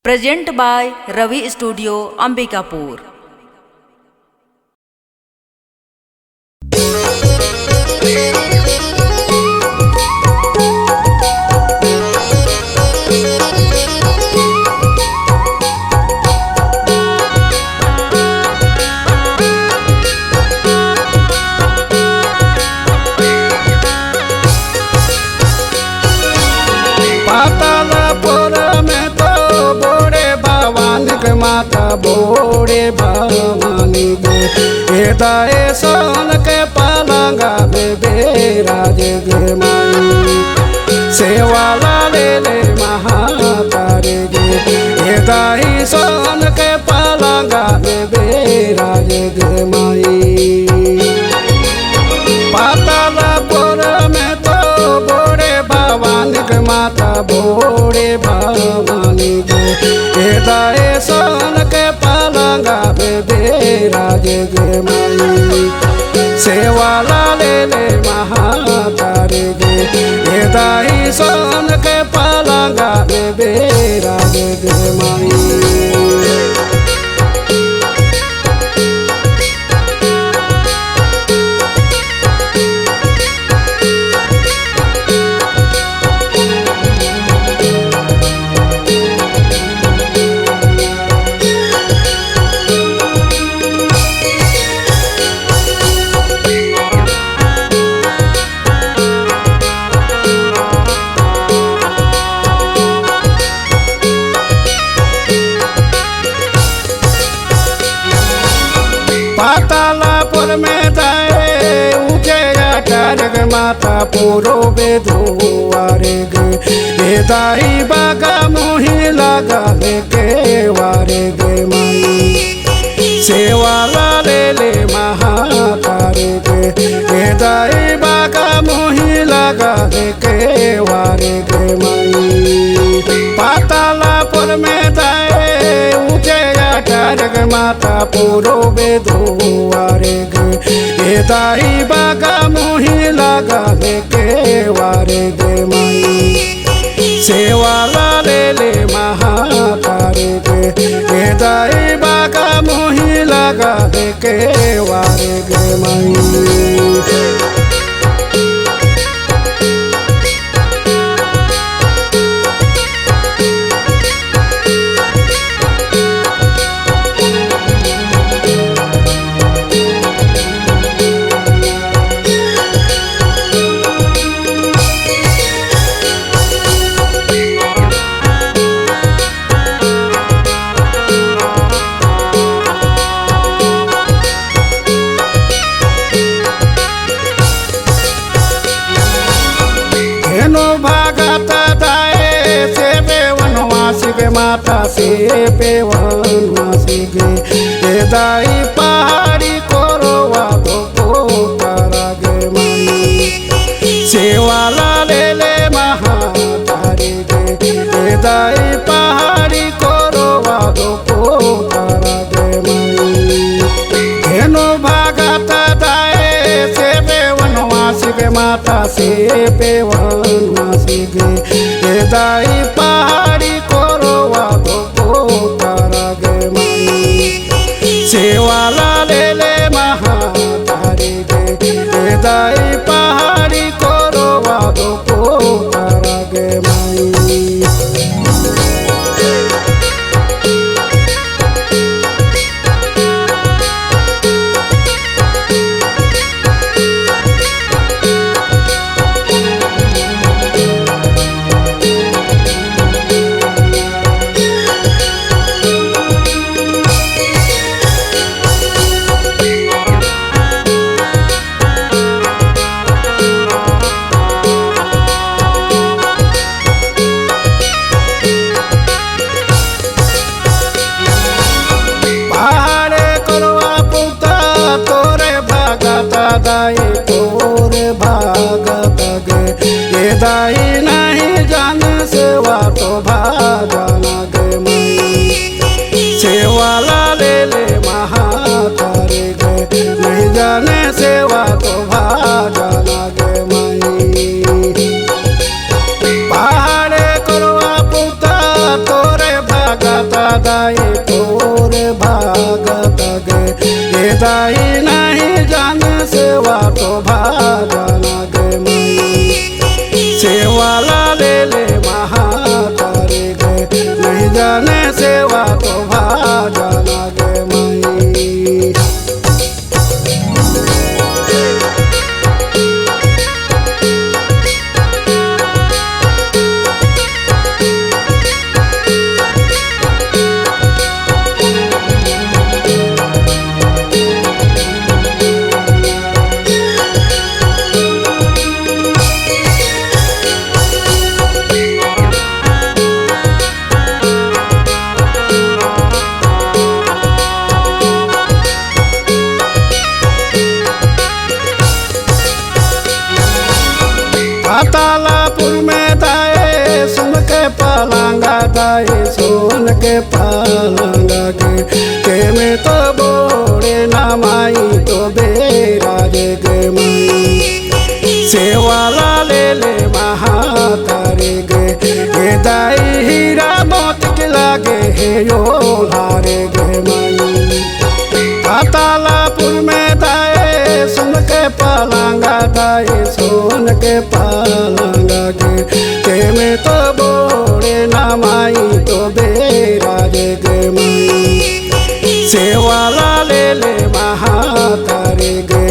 Present by Ravi studio Ambikapur. Patalpur में तो बोड़े भवानी के माता बोड़े भवानी गे दाए सोन के पलंगा में बेराज गे माई सेवाला ले महातारे गे दाई सोन के पलंगा में बेराज गे माई। पातालपुर में तो बोड़े भवानी के माता बोड़े भवानी गे दाए सोन के पलंगा में बेराज गे माई सेवाला ले महातारे गे दाई सोन के पलंगा में बेराज गे माई। पातालपुर में जाए ऊंचे अटारग माता पूरो बेधुआरे गे दाई बागा मोही लगा के वारे गे माई सेवाला ले महातारे गे दाई बागा मोही लगा के वारे गे माई। पातालपुर में जाए ऊंचे अटारग माता पूरो बेधुआरे गे दाई बागा मोही लगा के वारे गे माई सेवाला ले महातारे गे दाई बागा मोही लगा के वारे गे माई। भागत दाए से बेवनवासी गे माता से बेवनवासी गे दाई पहाड़ी कोरवा को करा गे माई सेवाला ले महातारी गे दाई पहाड़ी कोरवा को करा गे माई। हेनो भागत दाए से बेवनवासी गे माता से बेवनवासी गे दाई पहाड़ी कोरवा को करा गे माई सेवाला ले महातारी गे दाई पहाड़ी कोरवा को करा गे माई। दाई तोर भागत गे हे दाई नहीं जान सेवा तो भागना गे माई सेवाला ले ले महातारी गे नहीं जाने सेवा तो भागना गे माई। पातालापुर में दाए सुन के पलंगा दाए सुन के पलंगा के में तो बोले ना माई तो बेराजे गे माई सेवाला ले ले महातारी गे हे दाई हीरा मोती के लागे हे यो लारे गे माई। पातालापुर में दाए सुन के पलंगा दाए सुन के पलंगा के में तो बोले ना माई तो बेराजे गे माई सेवाला ले ले महातारी गे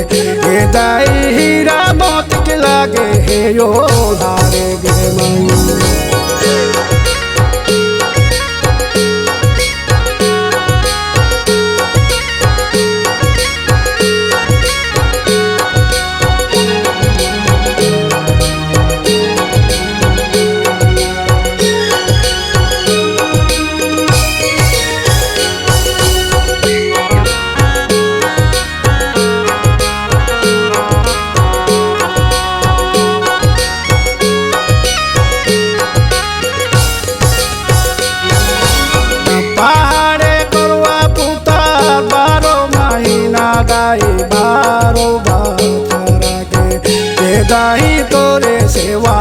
हे दाई हीरा मोती के लागे हे यो लारे गे माई। दाई बारो बारा गे हे दाई तोरे सेवा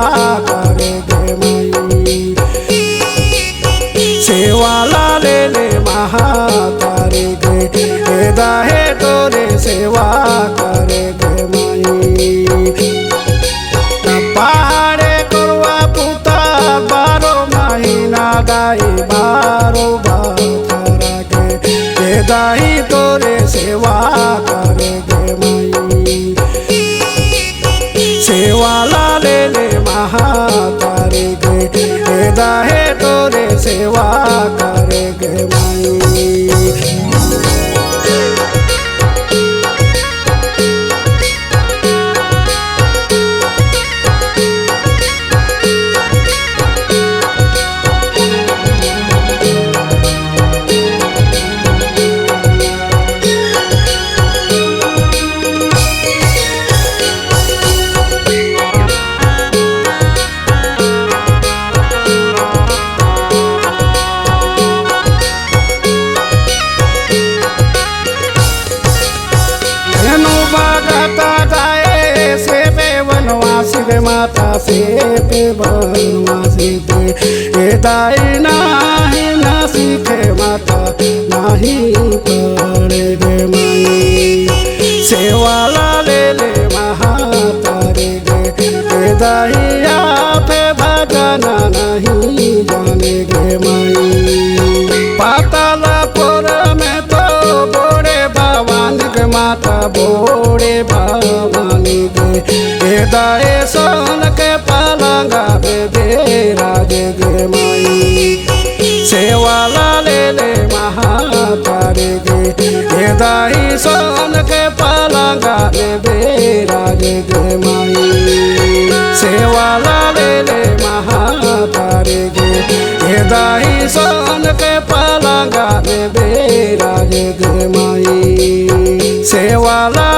करे गे माई सेवाला ले ले महातारी गे हे दाहे तोरे सेवा करे गे माई। पहाड़े करवा पुता बारो महीना दाई बारो बारा गे हे दाई तोरे सेवा करे गे माई सेवाला ले ले महातारी गे हे दाहे तोरे सेवा करे गे माई। माता से पे बनवासी पे हे दाई नाही ना सीखे माता नाही पड़े गे माई सेवाला ले ले महातारी गे हे दाई आपे भजना नहीं जाने गे माई। पातालापुर में तो बोड़े भवान गे माता बोड़े भवानी गे हे दाई सोन के पलंगा बेराजे गे माई सेवाला ले ले महातारी गे हे दाई सोन के पलंगा बेराजे गे माई सेवाला ले ले महातारी गे हे दाई सोन के पलंगा बेराजे गे माई सेवाला